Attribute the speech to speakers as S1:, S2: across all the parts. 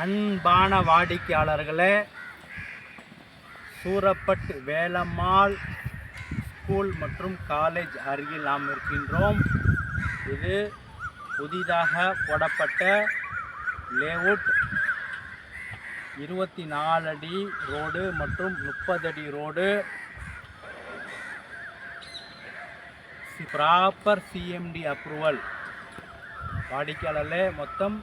S1: அன்பான வாடிக்கையாளர்களே, சூரப்பட் வேலம்மாள் ஸ்கூல் மற்றும் காலேஜ் அருகில் நாம் இருக்கின்றோம். இது புதிதாக போடப்பட்ட லேஅவுட். 24 அடி ரோடு மற்றும் 30 அடி ரோடு. Proper CMD approval. வாடிக்கையாளர்களே, மொத்தம்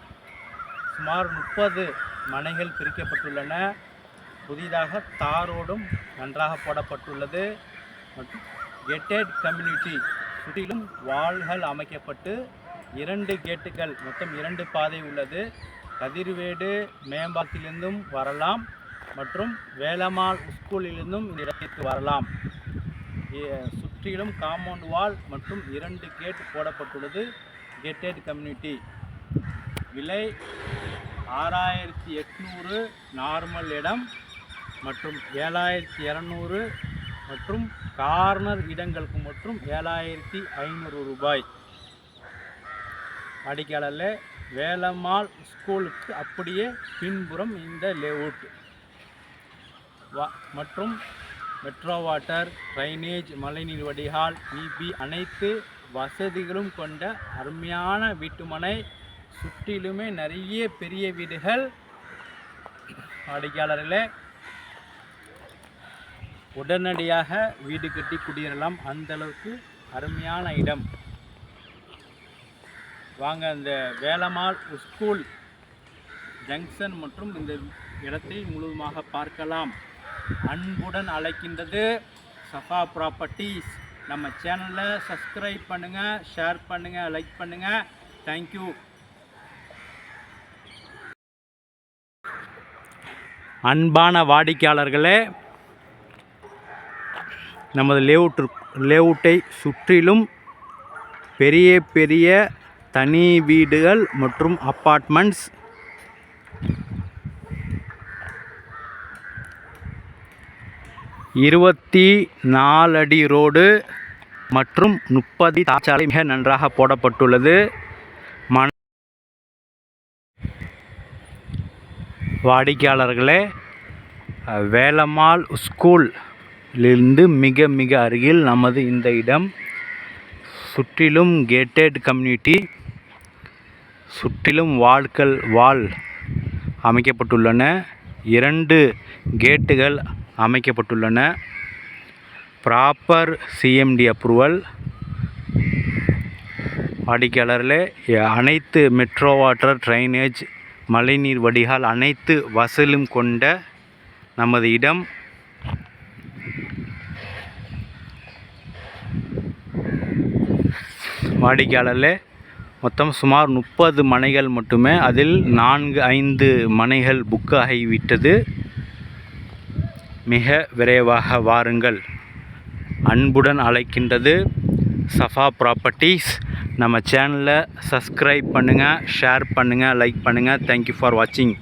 S1: சுமார் 30 மனைகள் பிரிக்கப்பட்டுள்ளன. புதிதாக தாரோடும் நன்றாக போடப்பட்டுள்ளது. மற்றும் கேட்டட் கம்யூனிட்டி சுற்றிலும் வால்கள் அமைக்கப்பட்டு 2 கேட்டுகள், மொத்தம் 2 பாதை உள்ளது. கதிர்வேடு மேம்பாலத்திலிருந்தும் வரலாம் மற்றும் வேலம்மாள் ஸ்கூலிலிருந்தும் இந்த இடத்திற்கு வரலாம். சுற்றிலும் காம்பவுண்ட் வால் மற்றும் 2 கேட் போடப்பட்டுள்ளது. Gated community. விலை 6800 நார்மல் இடம் மற்றும் 7200 மற்றும் கார்னர் இடங்களுக்கு மற்றும் 7500 ரூபாய். வாடிக்கையாளர்களே, வேலம்மாள் ஸ்கூலுக்கு அப்படியே பின்புறம் இந்த லேஅவுட் மற்றும் மெட்ரோ வாட்டர், ட்ரைனேஜ், மழைநீர் வடிகால், இபி அனைத்து வசதிகளும் கொண்ட அருமையான வீட்டுமனை. சுற்றிலுமே நிறைய பெரிய வீடுகள். வாடிக்கையாளர்களே, உடனடியாக வீடு கட்டி குடியேறலாம். அந்தளவுக்கு அருமையான இடம். வாங்க, இந்த வேலம்மாள் ஸ்கூல் ஜங்ஷன் மற்றும் இந்த இடத்தை முழுவதுமாக பார்க்கலாம். அன்புடன் அழைக்கின்றது சஃபா ப்ராப்பர்ட்டிஸ். நம்ம சேனலை சப்ஸ்கிரைப் பண்ணுங்கள், ஷேர் பண்ணுங்கள், லைக் பண்ணுங்கள். தேங்க்யூ. அன்பான வாடிக்கையாளர்களே, நமது லேஅவுட்டை சுற்றிலும் பெரிய பெரிய தனி வீடுகள் மற்றும் அப்பார்ட்மெண்ட்ஸ். இருபத்தி 4 அடி ரோடு மற்றும் 30 தார்ச்சாலை மிக நன்றாக போடப்பட்டுள்ளது. வாடிக்கையாளர்களே, வேலம்மாள் ஸ்கூலிலிருந்து மிக மிக அருகில் நமது இந்த இடம். சுற்றிலும் கேட்டட் கம்யூனிட்டி. சுற்றிலும் வால் அமைக்கப்பட்டுள்ளன. 2 கேட்டுகள் அமைக்கப்பட்டுள்ளன. Proper CMD approval. வாடிக்கையாளர்களே, அனைத்து மெட்ரோ வாட்டர், ட்ரைனேஜ், மழைநீர் வடிகால் அனைத்து வசதியும் கொண்ட நமது இடம். வாடிக்கையாளர்களே, மொத்தம் சுமார் 30 மனைகள் மட்டுமே. அதில் 4-5 மனைகள் புக் ஆகிவிட்டது. மிக விரைவாக வாருங்கள். அன்புடன் அழைக்கின்றது சஃபா ப்ராப்பர்ட்டிஸ். நம்ம சேனலை சப்ஸ்கிரைப் பண்ணுங்கள், ஷேர் பண்ணுங்கள், லைக் பண்ணுங்கள். தேங்க்யூ ஃபார் வாட்சிங்.